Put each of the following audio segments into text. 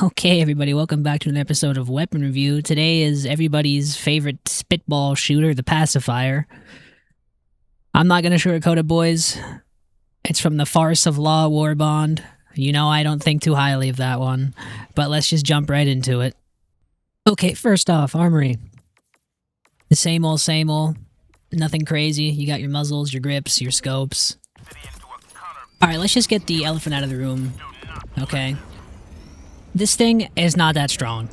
Okay, everybody, welcome back to an episode of Weapon Review. Today is everybody's favorite spitball shooter, the Pacifier. I'm not going to sugarcoat it, boys. It's from the Farce of Law War Bond. You know I don't think too highly of that one, but let's just jump right into it. Okay, first off, armory. The same old, nothing crazy. You got your muzzles, your grips, your scopes. Alright, let's just get the elephant out of the room, okay? This thing is not that strong.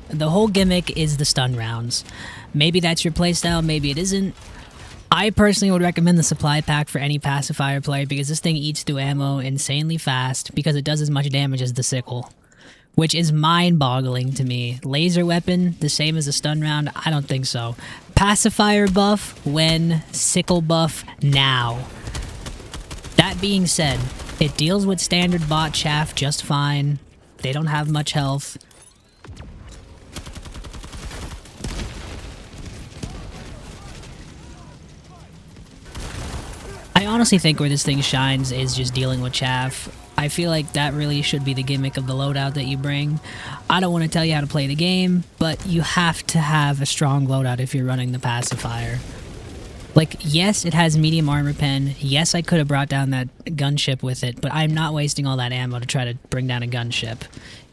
The whole gimmick is the stun rounds. Maybe that's your playstyle, maybe it isn't. I personally would recommend the supply pack for any pacifier player because this thing eats through ammo insanely fast because it does as much damage as the sickle. Which is mind-boggling to me. Laser weapon, the same as a stun round? I don't think so. Pacifier buff, when? Sickle buff, now. That being said, it deals with standard bot chaff just fine. They don't have much health. I honestly think where this thing shines is just dealing with chaff. I feel like that really should be the gimmick of the loadout that you bring. I don't want to tell you how to play the game, but you have to have a strong loadout if you're running the pacifier. Like, yes, it has medium armor pen. Yes, I could have brought down that gunship with it, but I'm not wasting all that ammo to try to bring down a gunship.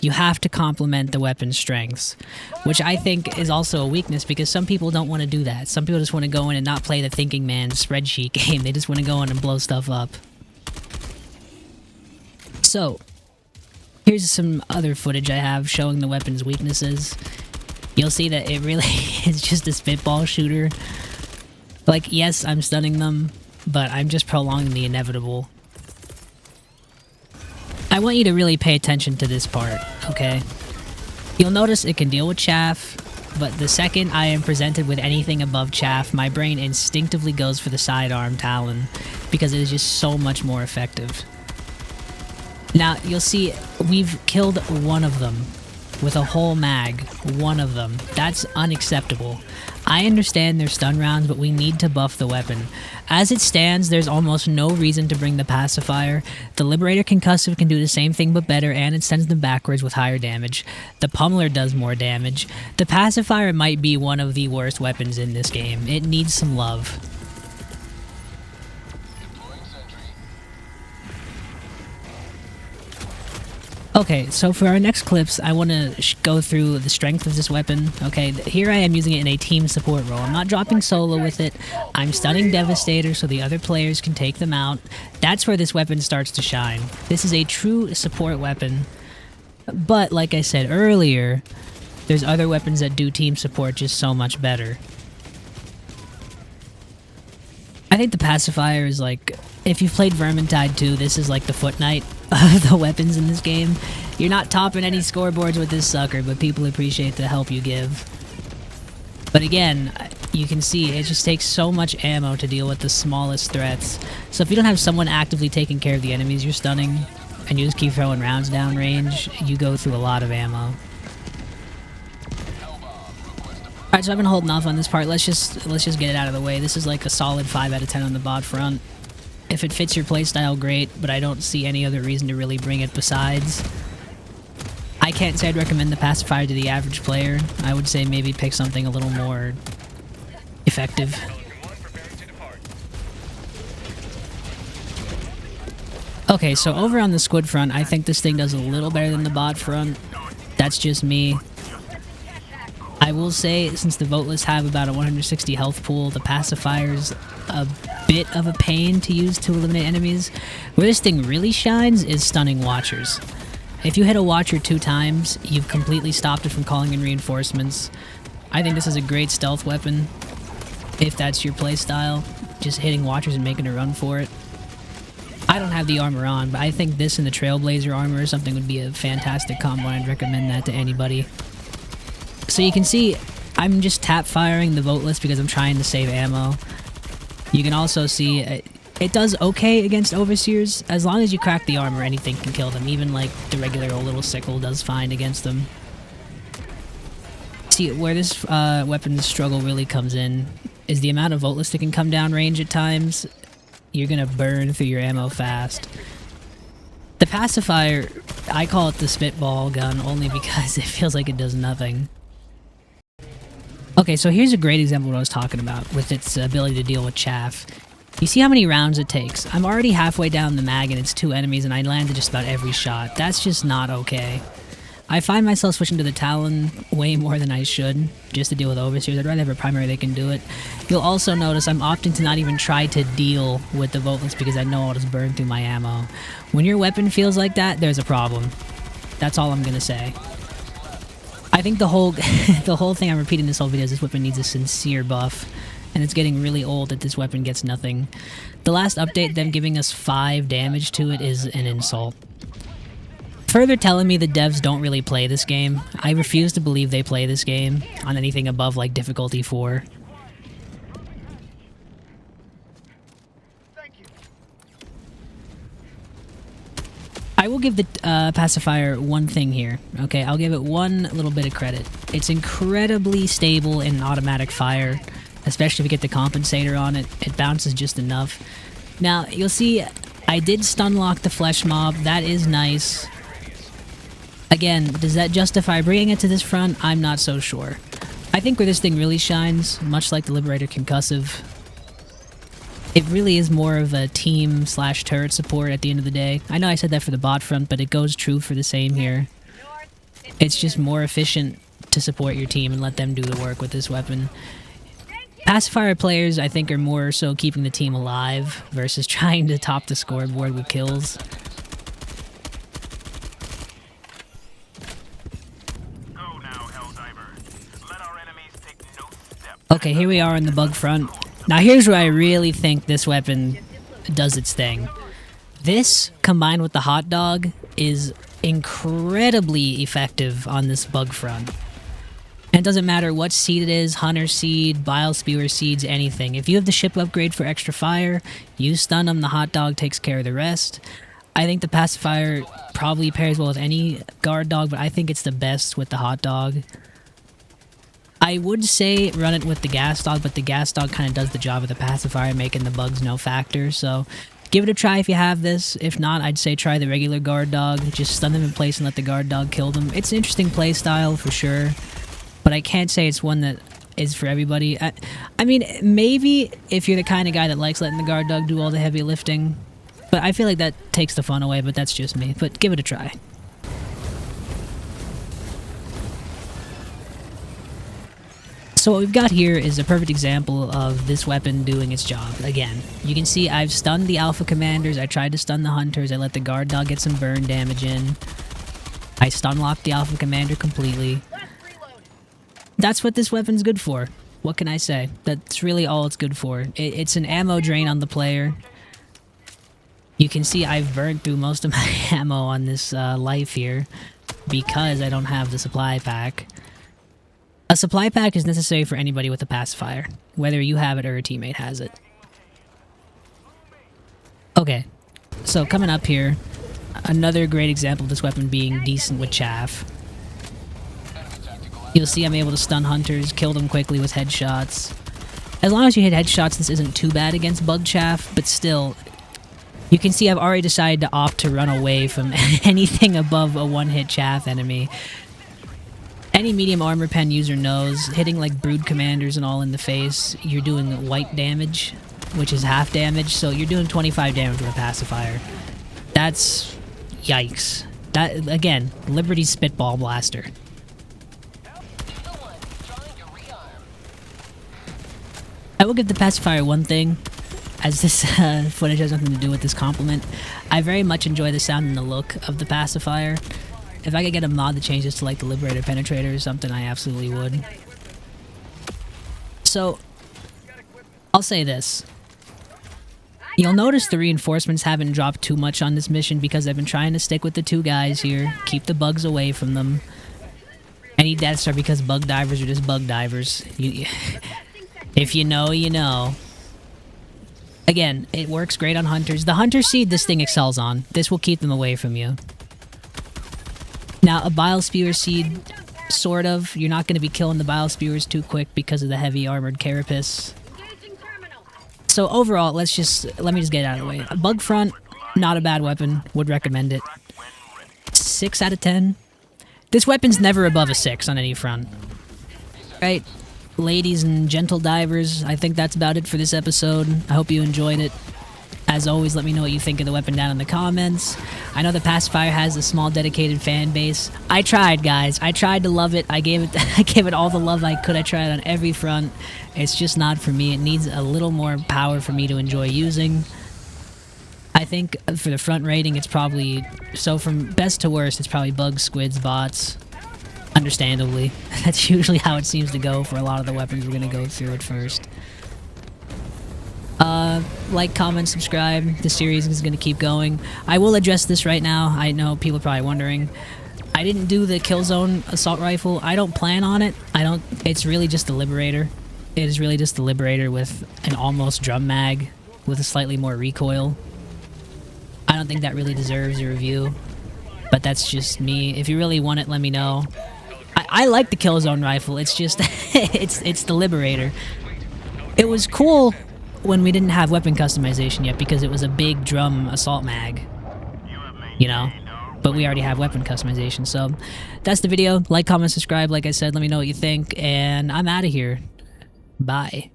You have to complement the weapon's strengths, which I think is also a weakness because some people don't want to do that. Some people just want to go in and not play the thinking man's spreadsheet game. They just want to go in and blow stuff up. So, here's some other footage I have showing the weapon's weaknesses. You'll see that it really is just a spitball shooter. Like, yes, I'm stunning them, but I'm just prolonging the inevitable. I want you to really pay attention to this part, okay? You'll notice it can deal with chaff, but the second I am presented with anything above chaff, my brain instinctively goes for the sidearm Talon, because it is just so much more effective. Now, you'll see we've killed one of them with a whole mag. One of them. That's unacceptable. I understand they're stun rounds, but we need to buff the weapon. As it stands, there's almost no reason to bring the pacifier. The Liberator Concussive can do the same thing but better, and it sends them backwards with higher damage. The Pummeler does more damage. The pacifier might be one of the worst weapons in this game. It needs some love. Okay, so for our next clips, I want to go through the strength of this weapon. Okay, here I am using it in a team support role. I'm not dropping solo with it. I'm stunning Devastator so the other players can take them out. That's where this weapon starts to shine. This is a true support weapon. But, like I said earlier, there's other weapons that do team support just so much better. I think the pacifier is like, if you've played Vermintide 2, this is like the Foot Knight of the weapons in this game. You're not topping any scoreboards with this sucker, but people appreciate the help you give. But again, you can see it just takes so much ammo to deal with the smallest threats. So if you don't have someone actively taking care of the enemies you're stunning, and you just keep throwing rounds down range, you go through a lot of ammo. Alright, so I've been holding off on this part. Let's just get it out of the way. This is like a solid 5 out of 10 on the bot front. If it fits your playstyle, great, but I don't see any other reason to really bring it besides. I can't say I'd recommend the pacifier to the average player. I would say maybe pick something a little more effective. Okay, so over on the Squid front, I think this thing does a little better than the bot front. That's just me. I will say, since the voteless have about a 160 health pool, the pacifier's a bit of a pain to use to eliminate enemies. Where this thing really shines is stunning watchers. If you hit a watcher 2 times, you've completely stopped it from calling in reinforcements. I think this is a great stealth weapon, if that's your playstyle, just hitting watchers and making a run for it. I don't have the armor on, but I think this and the Trailblazer armor or something would be a fantastic combo. I'd recommend that to anybody. So you can see, I'm just tap firing the voteless because I'm trying to save ammo. You can also see it does okay against overseers. As long as you crack the armor, anything can kill them. Even like the regular old little sickle does fine against them. See, where this weapon's struggle really comes in is the amount of voteless that can come down range at times. You're gonna burn through your ammo fast. The pacifier, I call it the spitball gun only because it feels like it does nothing. Okay, so here's a great example of what I was talking about with its ability to deal with chaff. You see how many rounds it takes? I'm already halfway down the mag and it's 2 enemies and I landed just about every shot. That's just not okay. I find myself switching to the Talon way more than I should, just to deal with overseers. I'd rather have a primary that can do it. You'll also notice I'm opting to not even try to deal with the Votelets because I know I'll just burn through my ammo. When your weapon feels like that, there's a problem. That's all I'm gonna say. I think the whole thing I'm repeating this whole video is this weapon needs a sincere buff, and it's getting really old that this weapon gets nothing. The last update, them giving us 5 damage to it, is an insult. Further telling me the devs don't really play this game. I refuse to believe they play this game on anything above like difficulty 4. I will give the pacifier one thing here. Okay, I'll give it one little bit of credit. It's incredibly stable in automatic fire, especially if you get the compensator on it. It bounces just enough. Now, you'll see I did stun lock the flesh mob. That is nice. Again, does that justify bringing it to this front? I'm not so sure. I think where this thing really shines, much like the Liberator Concussive, it really is more of a team/turret support at the end of the day. I know I said that for the bot front, but it goes true for the same here. It's just more efficient to support your team and let them do the work with this weapon. Pacifier players, I think, are more so keeping the team alive versus trying to top the scoreboard with kills. Okay, here we are on the bug front. Now here's where I really think this weapon does its thing. This, combined with the hot dog, is incredibly effective on this bug front. And it doesn't matter what seed it is, hunter seed, bile spewer seeds, anything. If you have the ship upgrade for extra fire, you stun them, the hot dog takes care of the rest. I think the pacifier probably pairs well with any guard dog, but I think it's the best with the hot dog. I would say run it with the gas dog, but the gas dog kind of does the job of the pacifier, making the bugs no factor, so give it a try if you have this. If not, I'd say try the regular guard dog. Just stun them in place and let the guard dog kill them. It's an interesting play style for sure, but I can't say it's one that is for everybody. I mean, maybe if you're the kind of guy that likes letting the guard dog do all the heavy lifting, but I feel like that takes the fun away, but that's just me. But give it a try. So what we've got here is a perfect example of this weapon doing its job. Again, you can see I've stunned the alpha commanders, I tried to stun the hunters, I let the guard dog get some burn damage in. I stun locked the alpha commander completely. That's what this weapon's good for. What can I say? That's really all it's good for. It's an ammo drain on the player. You can see I've burned through most of my ammo on this life here because I don't have the supply pack. A supply pack is necessary for anybody with a pacifier, whether you have it or a teammate has it. Okay, so coming up here, another great example of this weapon being decent with chaff. You'll see I'm able to stun hunters, kill them quickly with headshots. As long as you hit headshots, this isn't too bad against bug chaff, but still, you can see I've already decided to opt to run away from anything above a one-hit chaff enemy. Any medium armor pen user knows, hitting like brood commanders and all in the face, you're doing white damage, which is half damage, so you're doing 25 damage with a pacifier. That's... yikes. That, again, Liberty's spitball blaster. I will give the pacifier one thing, as this footage has nothing to do with this compliment. I very much enjoy the sound and the look of the pacifier. If I could get a mod that changes to like the Liberator Penetrator or something, I absolutely would. So, I'll say this. You'll notice the reinforcements haven't dropped too much on this mission because I've been trying to stick with the 2 guys here, keep the bugs away from them. Any deaths are because bug divers are just bug divers. If you know, you know. Again, it works great on hunters. The hunter seed this thing excels on. This will keep them away from you. Now, a bile spewer seed, sort of. You're not going to be killing the bile spewers too quick because of the heavy armored carapace. So overall, let me just get it out of the way. A bug front, Not a bad weapon. Would recommend it. 6 out of 10. This weapon's never above a 6 on any front. Right, ladies and gentle divers, I think that's about it for this episode. I hope you enjoyed it. As always, let me know what you think of the weapon down in the comments. I know the Pacifier has a small dedicated fan base. I tried, guys. I tried to love it. I gave it all the love I could. I tried on every front. It's just not for me. It needs a little more power for me to enjoy using. I think for the front rating, it's probably... So from best to worst, it's probably bugs, squids, bots. Understandably. That's usually how it seems to go for a lot of the weapons we're going to go through at first. Like, comment, subscribe. The series is going to keep going. I will address this right now. I know people are probably wondering. I didn't do the Killzone assault rifle. I don't plan on it. It's really just the Liberator. It is really just the Liberator with an almost drum mag with a slightly more recoil. I don't think that really deserves a review. But that's just me. If you really want it, let me know. I like the Killzone rifle. It's just... it's the Liberator. It was cool when we didn't have weapon customization yet because it was a big drum assault mag, you know, but we already have weapon customization. So that's the video. Like, comment, subscribe. Like I said, let me know what you think, and I'm out of here. Bye.